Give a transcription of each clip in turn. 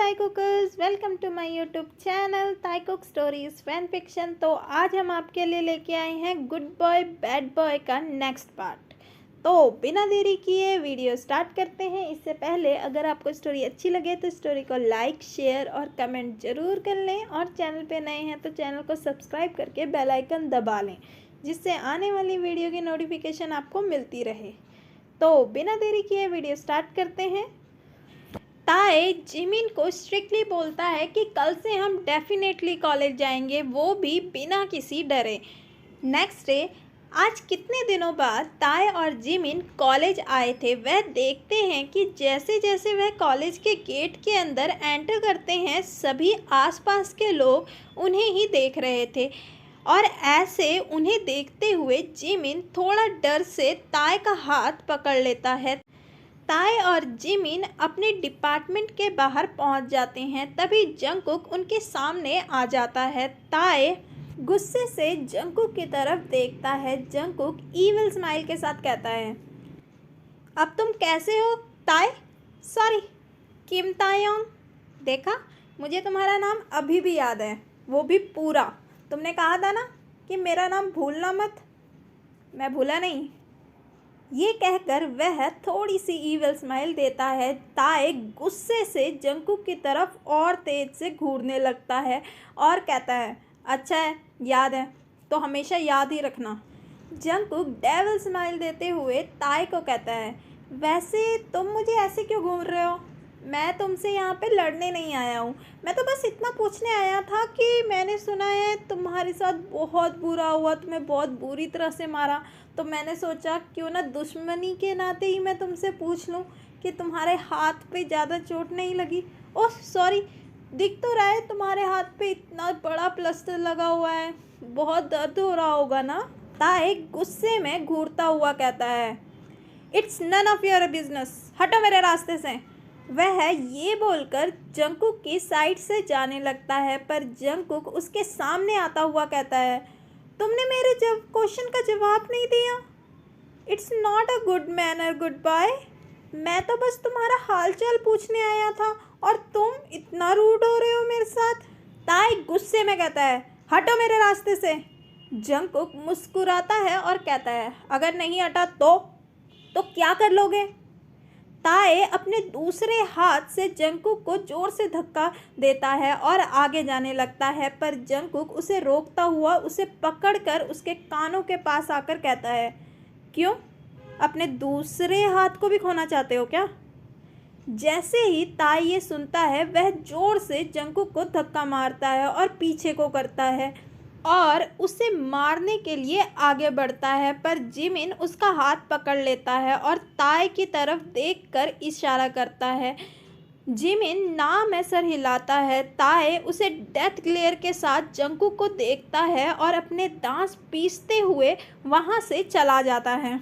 ताई cookers, welcome to my YouTube channel Taekook stories fan fiction. तो आज हम आपके लिए लेके आए हैं गुड बॉय बैड बॉय का नेक्स्ट पार्ट। तो बिना देरी किए वीडियो स्टार्ट करते हैं। इससे पहले अगर आपको स्टोरी अच्छी लगे तो स्टोरी को लाइक, शेयर और कमेंट ज़रूर कर लें, और चैनल पे नए हैं तो चैनल को सब्सक्राइब करके बेल आइकन दबा लें, जिससे आने वाली वीडियो की नोटिफिकेशन आपको मिलती रहे। तो बिना देरी किए वीडियो स्टार्ट करते हैं। ताए जिमिन को स्ट्रिक्टली बोलता है कि कल से हम डेफिनेटली कॉलेज जाएंगे, वो भी बिना किसी डरे। नेक्स्ट डे, आज कितने दिनों बाद ताए और जिमिन कॉलेज आए थे। वह देखते हैं कि जैसे जैसे वह कॉलेज के गेट के अंदर एंटर करते हैं, सभी आसपास के लोग उन्हें ही देख रहे थे। और ऐसे उन्हें देखते हुए जिमिन थोड़ा डर से ताए का हाथ पकड़ लेता है। ताए और जिमिन अपने डिपार्टमेंट के बाहर पहुंच जाते हैं। तभी जंगकुक उनके सामने आ जाता है। ताए गुस्से से जंगकुक की तरफ देखता है। जंगकुक ईविल स्माइल के साथ कहता है, अब तुम कैसे हो ताए? सॉरी, किम तायोंग। देखा, मुझे तुम्हारा नाम अभी भी याद है, वो भी पूरा। तुमने कहा था ना कि मेरा नाम भूलना मत। मैं भूला नहीं। ये कहकर वह थोड़ी सी ईविल स्माइल देता है। ताए गुस्से से जंगकुक की तरफ और तेज से घूरने लगता है और कहता है, अच्छा है, याद है तो हमेशा याद ही रखना। जंगकुक डेविल स्माइल देते हुए ताए को कहता है, वैसे तुम मुझे ऐसे क्यों घूर रहे हो? मैं तुमसे यहाँ पे लड़ने नहीं आया हूँ। मैं तो बस इतना पूछने आया था कि मैंने सुना है तुम्हारे साथ बहुत बुरा हुआ, तुम्हें बहुत बुरी तरह से मारा। तो मैंने सोचा क्यों ना दुश्मनी के नाते ही मैं तुमसे पूछ लूँ कि तुम्हारे हाथ पे ज़्यादा चोट नहीं लगी। ओह सॉरी, दिख तो रहा है तुम्हारे हाथ पे इतना बड़ा प्लास्टर लगा हुआ है, बहुत दर्द हो रहा होगा ना? ताए गुस्से में घूरता हुआ कहता है, it's none of your business, हटो मेरे रास्ते से। वह ये बोलकर जंगकुक की साइड से जाने लगता है, पर जंगकुक उसके सामने आता हुआ कहता है, तुमने मेरे क्वेश्चन का जवाब नहीं दिया। It's not a good manner goodbye. मैं तो बस तुम्हारा हालचाल पूछने आया था और तुम इतना रूड हो रहे हो मेरे साथ। ताए गुस्से में कहता है, हटो मेरे रास्ते से। जंगकुक मुस्कुराता है और कहता है, अगर नहीं हटा तो क्या कर लोगे? ताए अपने दूसरे हाथ से जंगकुक को जोर से धक्का देता है और आगे जाने लगता है, पर जंगकुक उसे रोकता हुआ उसे पकड़कर उसके कानों के पास आकर कहता है, क्यों, अपने दूसरे हाथ को भी खोना चाहते हो क्या? जैसे ही ताए ये सुनता है, वह जोर से जंगकुक को धक्का मारता है और पीछे को करता है और उसे मारने के लिए आगे बढ़ता है, पर जिमिन उसका हाथ पकड़ लेता है और ताए की तरफ देखकर इशारा करता है। जिमिन ना में सर हिलाता है। ताए उसे डेथ ग्लेयर के साथ जंगकुक को देखता है और अपने दांत पीसते हुए वहां से चला जाता है।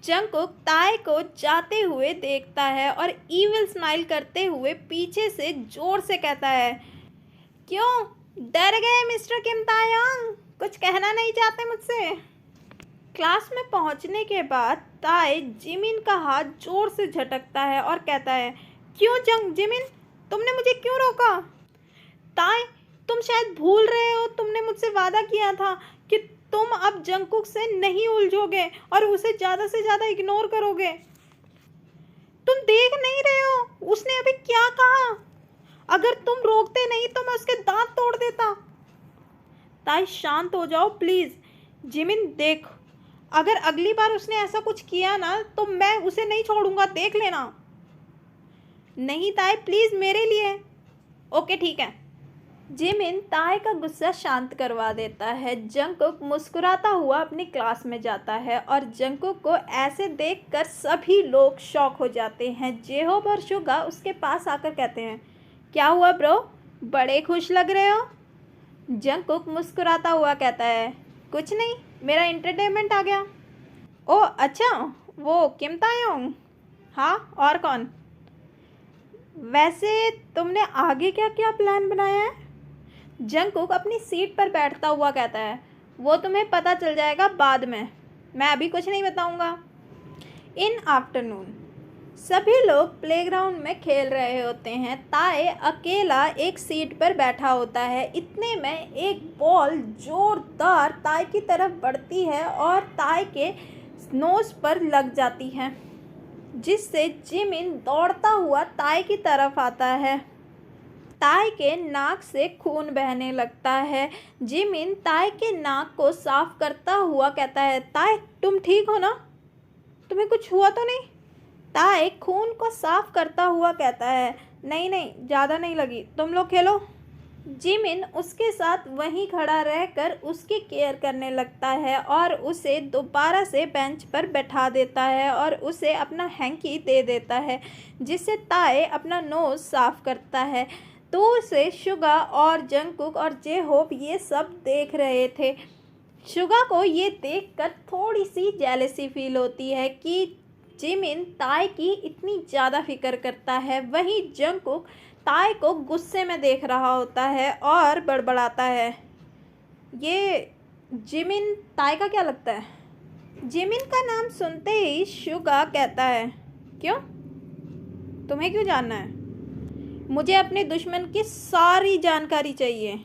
जंगकुक ताए को जाते हुए देखता है और ईविल स्माइल करते हुए पीछे से जोर से कहता है, क्यों डर गए मिस्टर किम तायोंग? कुछ कहना नहीं चाहते मुझसे? क्लास में पहुंचने के बाद ताए जिमिन का हाथ जोर से झटकता है और कहता है, क्यों जिमिन, तुमने मुझे क्यों रोका? ताए, तुम शायद भूल रहे हो, तुमने मुझसे वादा किया था कि तुम अब जंगकुक से नहीं उलझोगे और उसे ज़्यादा से ज़्यादा इग्नोर करोगे। तुम देख नहीं रहे हो उसने अभी क्या कहा? अगर तुम रोकते नहीं तो मैं उसके दांत तोड़ देता। ताई शांत हो जाओ प्लीज। जिमिन देख, अगर अगली बार उसने ऐसा कुछ किया ना तो मैं उसे नहीं छोड़ूंगा, देख लेना। नहीं ताई प्लीज, मेरे लिए। ओके ठीक है। जिमिन ताए का गुस्सा शांत करवा देता है। जंगकुक मुस्कुराता हुआ अपनी क्लास में जाता है और जंगकुक को ऐसे देखकर सभी लोग शॉक हो जाते हैं। जेहोब और शुगा उसके पास आकर कहते हैं, क्या हुआ ब्रो, बड़े खुश लग रहे हो? जंगकुक मुस्कुराता हुआ कहता है, कुछ नहीं, मेरा एंटरटेनमेंट आ गया। ओह अच्छा, वो किम तायोंग? हाँ, और कौन? वैसे तुमने आगे क्या क्या प्लान बनाया है? जंगकुक अपनी सीट पर बैठता हुआ कहता है, वो तुम्हें पता चल जाएगा बाद में, मैं अभी कुछ नहीं बताऊंगा। इन आफ्टरनून, सभी लोग प्लेग्राउंड में खेल रहे होते हैं। ताए अकेला एक सीट पर बैठा होता है। इतने में एक बॉल जोरदार ताए की तरफ बढ़ती है और ताए के नोज पर लग जाती है, जिससे जिमिन दौड़ता हुआ ताए की तरफ आता है। ताए के नाक से खून बहने लगता है। जिमिन ताए के नाक को साफ करता हुआ कहता है, ताए तुम ठीक हो ना? तुम्हें कुछ हुआ तो नहीं? ताए खून को साफ करता हुआ कहता है, नहीं नहीं, ज़्यादा नहीं लगी, तुम लोग खेलो। जिमिन उसके साथ वहीं खड़ा रहकर उसकी केयर करने लगता है और उसे दोबारा से बेंच पर बैठा देता है और उसे अपना हैंकी दे देता है, जिससे ताए अपना नोज़ साफ करता है। दूर से शुगा और जंगकुक और जे होप ये सब देख रहे थे। शुगा को ये देखकर थोड़ी सी जेलसी फील होती है कि जिमिन ताए की इतनी ज़्यादा फिक्र करता है। वहीं जंगकुक ताए को गुस्से में देख रहा होता है और बड़बड़ाता है। ये जिमिन ताए का क्या लगता है? जिमिन का नाम सुनते ही शुगा कहता है, क्यों? तुम्हें क्यों जानना है? मुझे अपने दुश्मन की सारी जानकारी चाहिए,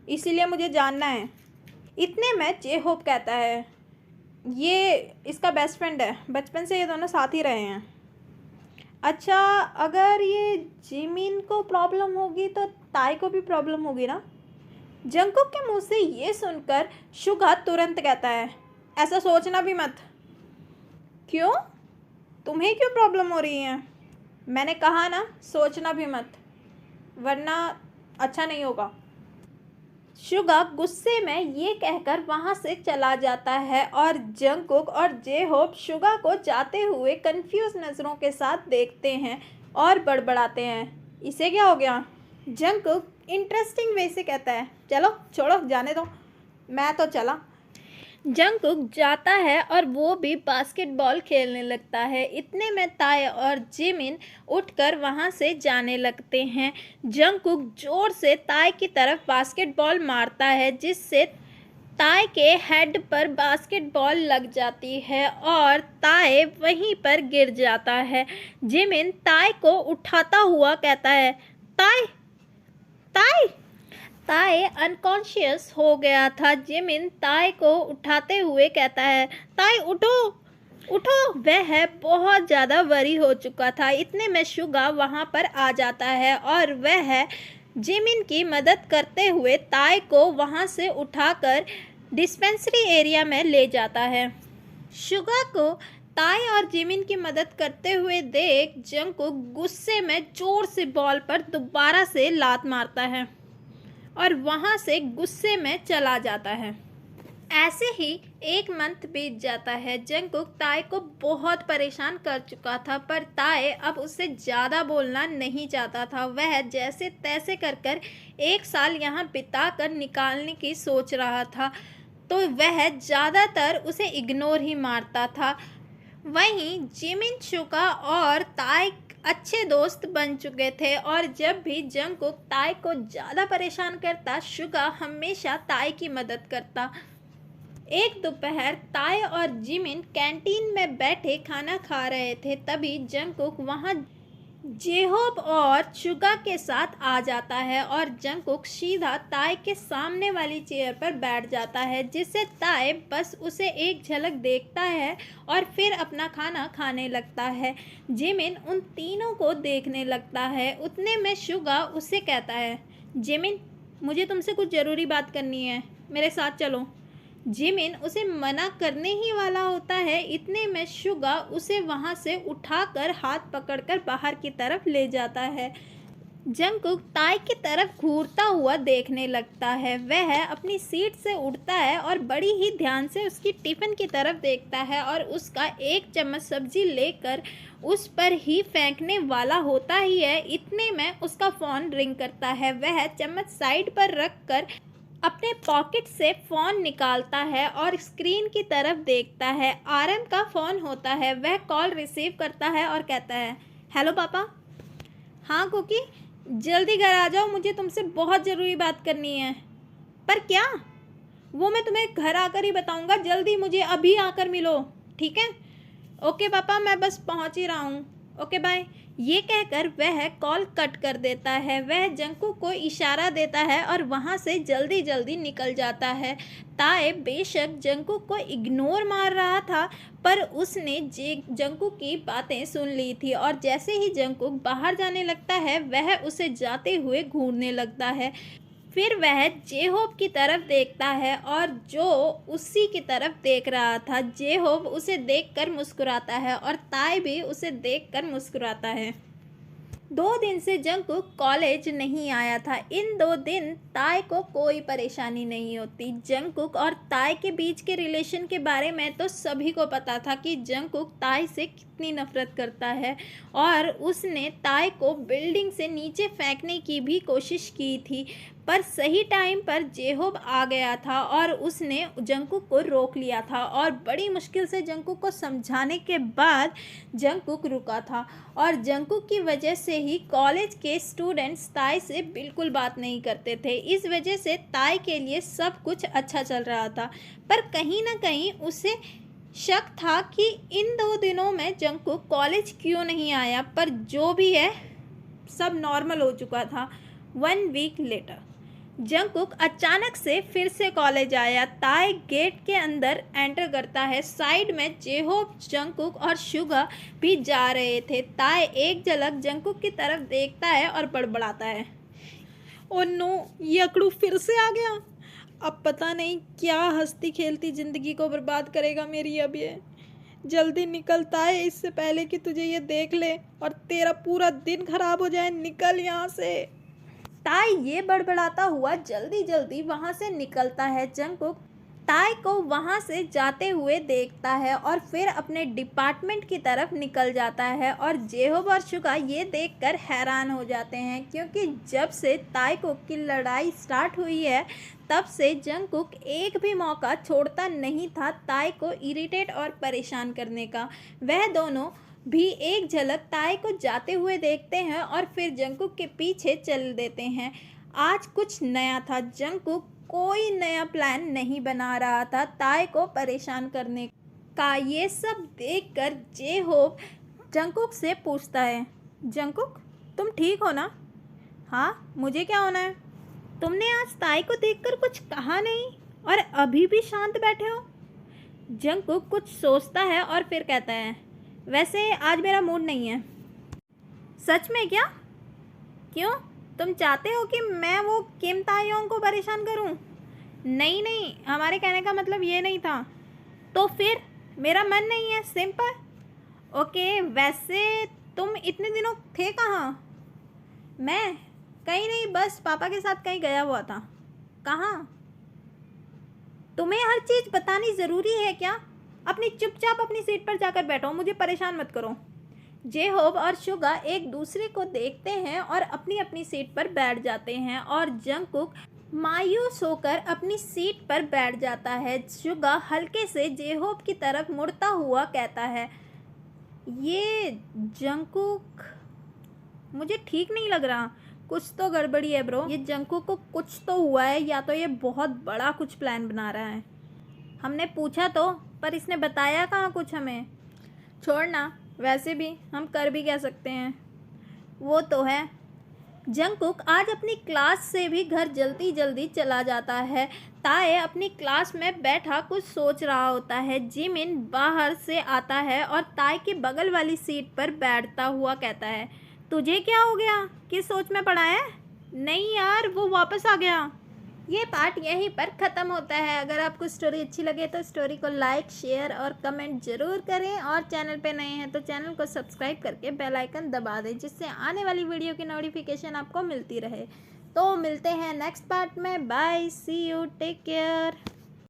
इसीलिए मुझे जानना है। इतने में जे होप कहता है, ये इसका बेस्ट फ्रेंड है, बचपन से ये दोनों साथ ही रहे हैं। अच्छा, अगर ये जिमिन को प्रॉब्लम होगी तो ताई को भी प्रॉब्लम होगी ना? जंगकुक के मुंह से ये सुनकर शुगा तुरंत कहता है, ऐसा सोचना भी मत। क्यों? तुम्हें क्यों प्रॉब्लम हो रही है? मैंने कहा ना, सोचना भी मत, वरना अच्छा नहीं होगा। शुगा गुस्से में ये कहकर वहाँ से चला जाता है और जंगकुक और जे होप शुगा को जाते हुए कंफ्यूज नज़रों के साथ देखते हैं और बड़बड़ाते हैं, इसे क्या हो गया? जंगकुक इंटरेस्टिंग वे से कहता है, चलो छोड़ो, जाने दो, मैं तो चला। जंगकुक जाता है और वो भी बास्केटबॉल खेलने लगता है। इतने में ताए और जिमिन उठकर वहाँ से जाने लगते हैं। जंगकुक जोर से ताए की तरफ बास्केटबॉल मारता है, जिससे ताए के हेड पर बास्केटबॉल लग जाती है और ताए वहीं पर गिर जाता है। जिमिन ताए को उठाता हुआ कहता है, ताए ताए। ताए अनकॉन्शियस हो गया था। जिमिन ताए को उठाते हुए कहता है, ताए उठो उठो। वह बहुत ज़्यादा वरी हो चुका था। इतने में शुगा वहाँ पर आ जाता है और वह जिमिन की मदद करते हुए ताए को वहाँ से उठाकर डिस्पेंसरी एरिया में ले जाता है। शुगा को ताए और जिमिन की मदद करते हुए देख जंगकुक गुस्से में जोर से बॉल पर दोबारा से लात मारता है और वहाँ से गुस्से में चला जाता है। ऐसे ही एक मंथ बीत जाता है। जंगकुक ताए को बहुत परेशान कर चुका था, पर ताए अब उससे ज़्यादा बोलना नहीं चाहता था। वह जैसे तैसे कर एक साल यहाँ बिता कर निकालने की सोच रहा था, तो वह ज़्यादातर उसे इग्नोर ही मारता था। वहीं जिमिन, शुगा और ताए अच्छे दोस्त बन चुके थे और जब भी जंगकुक ताए को ज़्यादा परेशान करता, शुगा हमेशा ताए की मदद करता। एक दोपहर ताए और जिमिन कैंटीन में बैठे खाना खा रहे थे, तभी जंगकुक वहाँ जेहोप और शुगा के साथ आ जाता है और जंगकुक सीधा ताए के सामने वाली चेयर पर बैठ जाता है, जिससे ताए बस उसे एक झलक देखता है और फिर अपना खाना खाने लगता है। जिमिन उन तीनों को देखने लगता है। उतने में शुगा उससे कहता है, जिमिन मुझे तुमसे कुछ ज़रूरी बात करनी है, मेरे साथ चलो। जिमिन उसे मना करने ही वाला होता है। इतने में शुगा उसे वहाँ से उठाकर हाथ पकड़कर बाहर की तरफ ले जाता है। जंगकुक ताए की तरफ घूरता हुआ देखने लगता है। वह अपनी सीट से उठता है और बड़ी ही ध्यान से उसकी टिफ़िन की तरफ देखता है और उसका एक चम्मच सब्जी लेकर उस पर ही फेंकने वाला होता ही है। इतने में उसका फ़ोन रिंग करता है। वह चम्मच साइड पर रख कर अपने पॉकेट से फ़ोन निकालता है और स्क्रीन की तरफ देखता है। आरएम का फ़ोन होता है। वह कॉल रिसीव करता है और कहता है, हेलो पापा। हाँ कुकी, जल्दी घर आ जाओ, मुझे तुमसे बहुत ज़रूरी बात करनी है। पर क्या? वो मैं तुम्हें घर आकर ही बताऊंगा। जल्दी मुझे अभी आकर मिलो, ठीक है? ओके पापा, मैं बस पहुंच ही रहा हूँ। Okay bye. ये कहकर वह कॉल कट कर देता है। वह जंकुक को इशारा देता है और वहाँ से जल्दी जल्दी निकल जाता है। ताए बेशक जंकुक को इग्नोर मार रहा था, पर उसने जंकुक की बातें सुन ली थी और जैसे ही जंकुक बाहर जाने लगता है वह उसे जाते हुए घूरने लगता है। फिर वह जेहोप की तरफ देखता है और जो उसी की तरफ देख रहा था। जेहोप उसे देखकर मुस्कुराता है और ताई भी उसे देखकर मुस्कुराता है। 2 दिन से जंकुक कॉलेज नहीं आया था। इन 2 दिन ताई को कोई परेशानी नहीं होती। जंकुक और ताई के बीच के रिलेशन के बारे में तो सभी को पता था कि जंकुक ताई से कितनी नफरत करता है और उसने ताई को बिल्डिंग से नीचे फेंकने की भी कोशिश की थी, पर सही टाइम पर जेहोब आ गया था और उसने जंकुक को रोक लिया था और बड़ी मुश्किल से जंकुक को समझाने के बाद जंकुक रुका था। और जंकुक की वजह से ही कॉलेज के स्टूडेंट्स ताई से बिल्कुल बात नहीं करते थे। इस वजह से ताई के लिए सब कुछ अच्छा चल रहा था, पर कहीं ना कहीं उसे शक था कि इन 2 दिनों में जंकुक कॉलेज क्यों नहीं आया। पर जो भी है सब नॉर्मल हो चुका था। 1 वीक लेटर जंकुक अचानक से फिर से कॉलेज आया। ताई गेट के अंदर एंटर करता है। साइड में जेहोप, जंकुक और शुगा भी जा रहे थे। ताई एक झलक जंकुक की तरफ देखता है और बड़बड़ाता है, ओ नो, ये अकड़ू फिर से आ गया। अब पता नहीं क्या हंसती खेलती ज़िंदगी को बर्बाद करेगा मेरी अब ये। जल्दी निकलता है इससे पहले कि तुझे ये देख ले और तेरा पूरा दिन खराब हो जाए। निकल यहाँ से। ताई ये बड़बड़ाता हुआ जल्दी जल्दी वहाँ से निकलता है। जंकुक ताई को वहाँ से जाते हुए देखता है और फिर अपने डिपार्टमेंट की तरफ निकल जाता है। और जेहोब और शुगा ये देखकर हैरान हो जाते हैं, क्योंकि जब से ताईकुक की लड़ाई स्टार्ट हुई है तब से जंकुक एक भी मौका छोड़ता नहीं था ताई को इरिटेट और परेशान करने का। वह दोनों भी एक झलक ताई को जाते हुए देखते हैं और फिर जंकुक के पीछे चल देते हैं। आज कुछ नया था। जंकुक कोई नया प्लान नहीं बना रहा था ताई को परेशान करने का। ये सब देखकर जेहोप जंकुक से पूछता है, जंकुक तुम ठीक हो ना? हाँ, मुझे क्या होना है? तुमने आज ताई को देखकर कुछ कहा नहीं और अभी भी शांत बैठे हो। जंकुक कुछ सोचता है और फिर कहता है, वैसे आज मेरा मूड नहीं है। सच में क्या? क्यों? तुम चाहते हो कि मैं वो किम तायोंग को परेशान करूं? नहीं नहीं, हमारे कहने का मतलब ये नहीं था। तो फिर मेरा मन नहीं है, सिंपल। ओके, वैसे तुम इतने दिनों थे कहाँ? मैं कहीं नहीं, बस पापा के साथ कहीं गया हुआ था। कहाँ? तुम्हें हर चीज़ बतानी ज़रूरी है क्या? अपनी चुपचाप अपनी सीट पर जाकर बैठो, मुझे परेशान मत करो। जेहोब और शुगा एक दूसरे को देखते हैं और अपनी अपनी सीट पर बैठ जाते हैं और जंकुक मायूस होकर अपनी सीट पर बैठ जाता है। शुगा हल्के से जेहोब की तरफ मुड़ता हुआ कहता है, ये जंकुक मुझे ठीक नहीं लग रहा। कुछ तो गड़बड़ी है ब्रो। ये जंकुक को कुछ तो हुआ है, या तो ये बहुत बड़ा कुछ प्लान बना रहा है। हमने पूछा तो, पर इसने बताया कहाँ कुछ हमें। छोड़ना, वैसे भी हम कर भी क्या सकते हैं। वो तो है। जंकुक आज अपनी क्लास से भी घर जल्दी जल्दी चला जाता है। ताए अपनी क्लास में बैठा कुछ सोच रहा होता है। जिमिन बाहर से आता है और ताए की बगल वाली सीट पर बैठता हुआ कहता है, तुझे क्या हो गया? किस सोच में पड़ा है? नहीं यार, वो वापस आ गया। ये पार्ट यहीं पर ख़त्म होता है। अगर आपको स्टोरी अच्छी लगे तो स्टोरी को लाइक, शेयर और कमेंट ज़रूर करें और चैनल पे नए हैं तो चैनल को सब्सक्राइब करके बेल आइकन दबा दें, जिससे आने वाली वीडियो की नोटिफिकेशन आपको मिलती रहे। तो मिलते हैं नेक्स्ट पार्ट में। Bye, see you, take care.